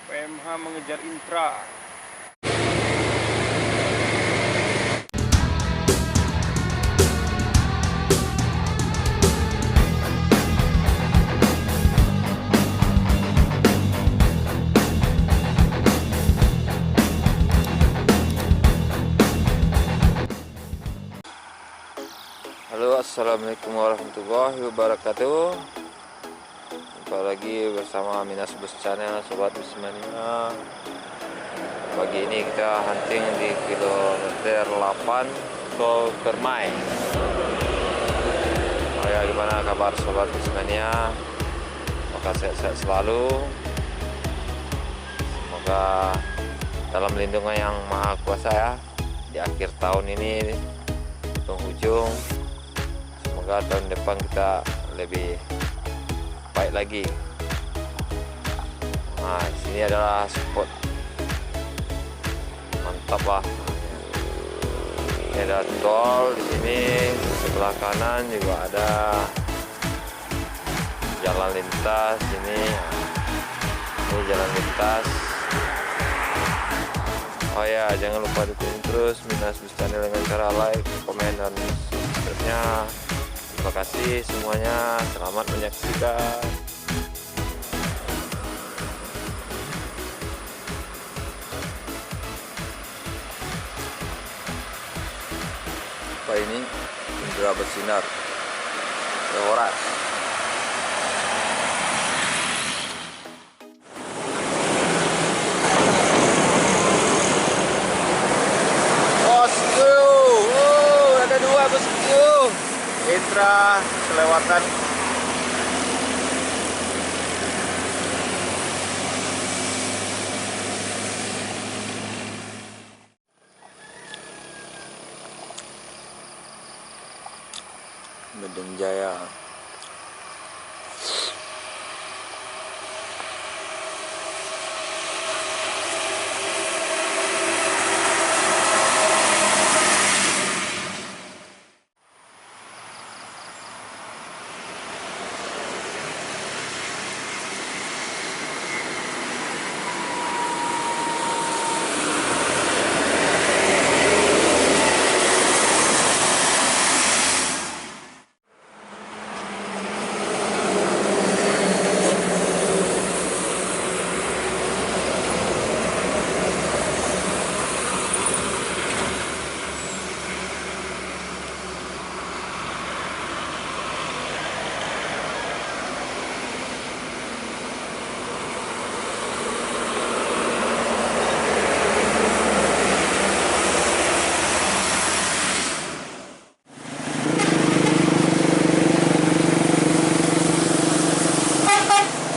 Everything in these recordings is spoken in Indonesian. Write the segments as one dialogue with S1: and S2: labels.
S1: PMH mengejar Intra.
S2: Halo, assalamualaikum warahmatullahi wabarakatuh. Jumpa lagi bersama Minas Bus Channel, Sobat Bismania. Pagi ini kita hunting di kilometer 8 Tol Permai. Oh ya, gimana kabar Sobat Bismania? Semoga sehat-sehat selalu. Semoga dalam lindungan yang maha kuasa ya. Di akhir tahun ini penghujung, semoga tahun depan kita lebih baik lagi. Nah, sini adalah spot mantap lah. Ini ada tol di sini, sebelah kanan juga ada jalan lintas. Ini jalan lintas. Oh ya, jangan lupa dukung terus Minas Bus Channel dengan cara like, komen, dan subscribe-nya. Terima kasih semuanya, selamat menyaksikan. Apa ini? Indra bersinar Horas. Bosku, ada dua bosku. Intra kelewatan. Medan Jaya.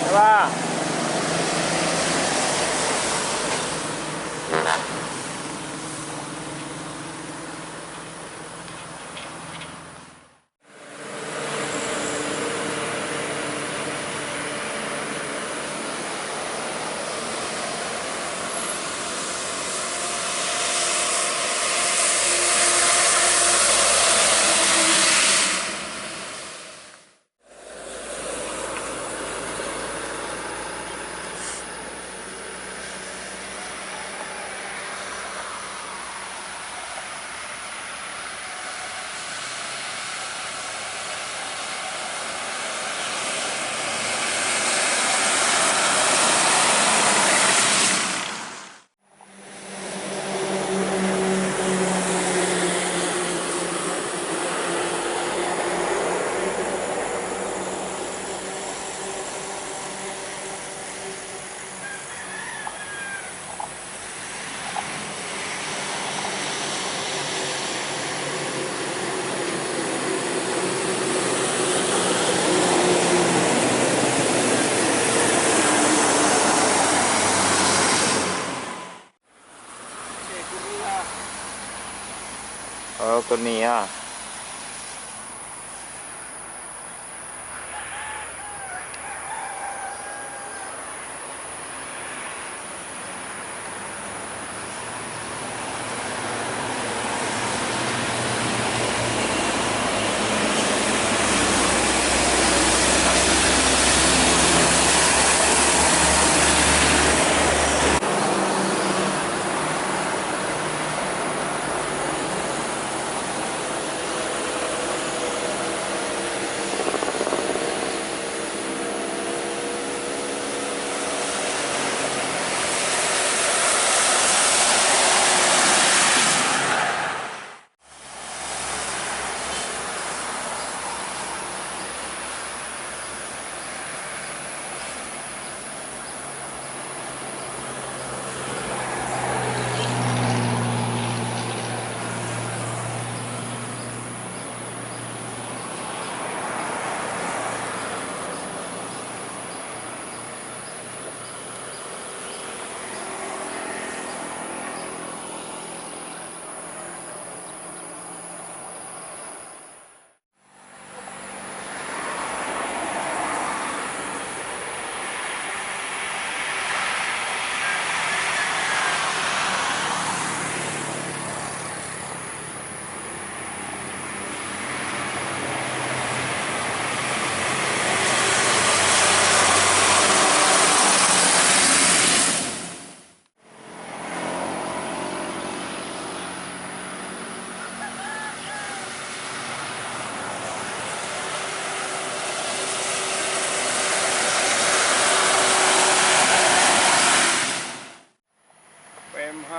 S2: Coba. Oh, Kurnia.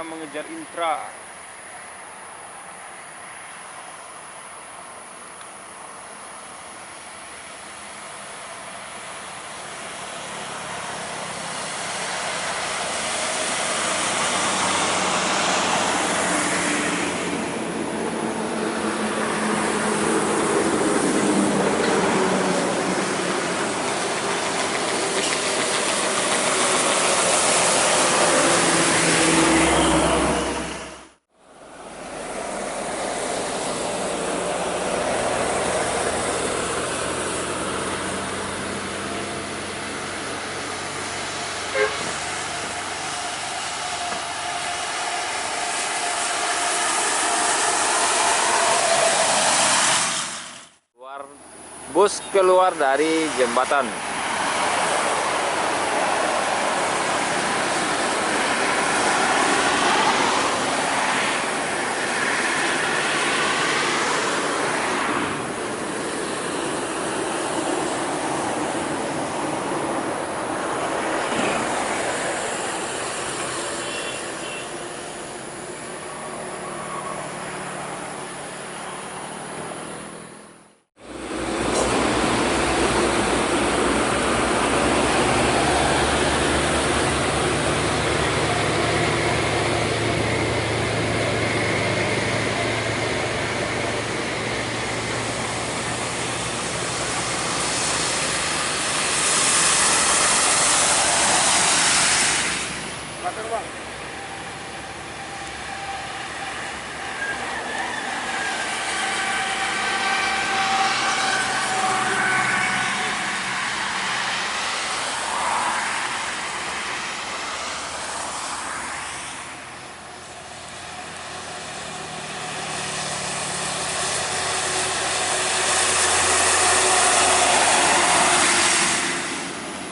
S1: Arjuna mengejar Indra.
S2: Bus keluar dari jembatan.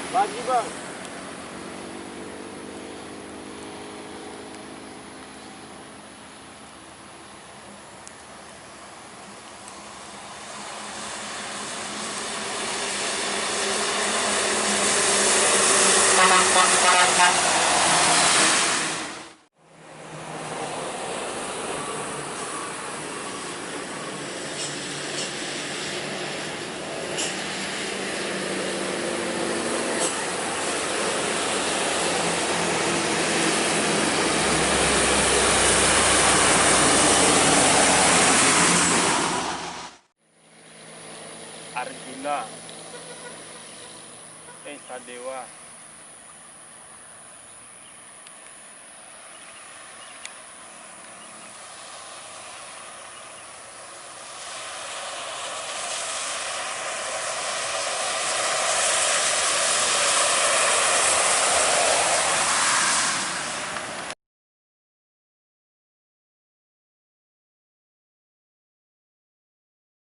S1: Lagi bang. Arjuna Sadewa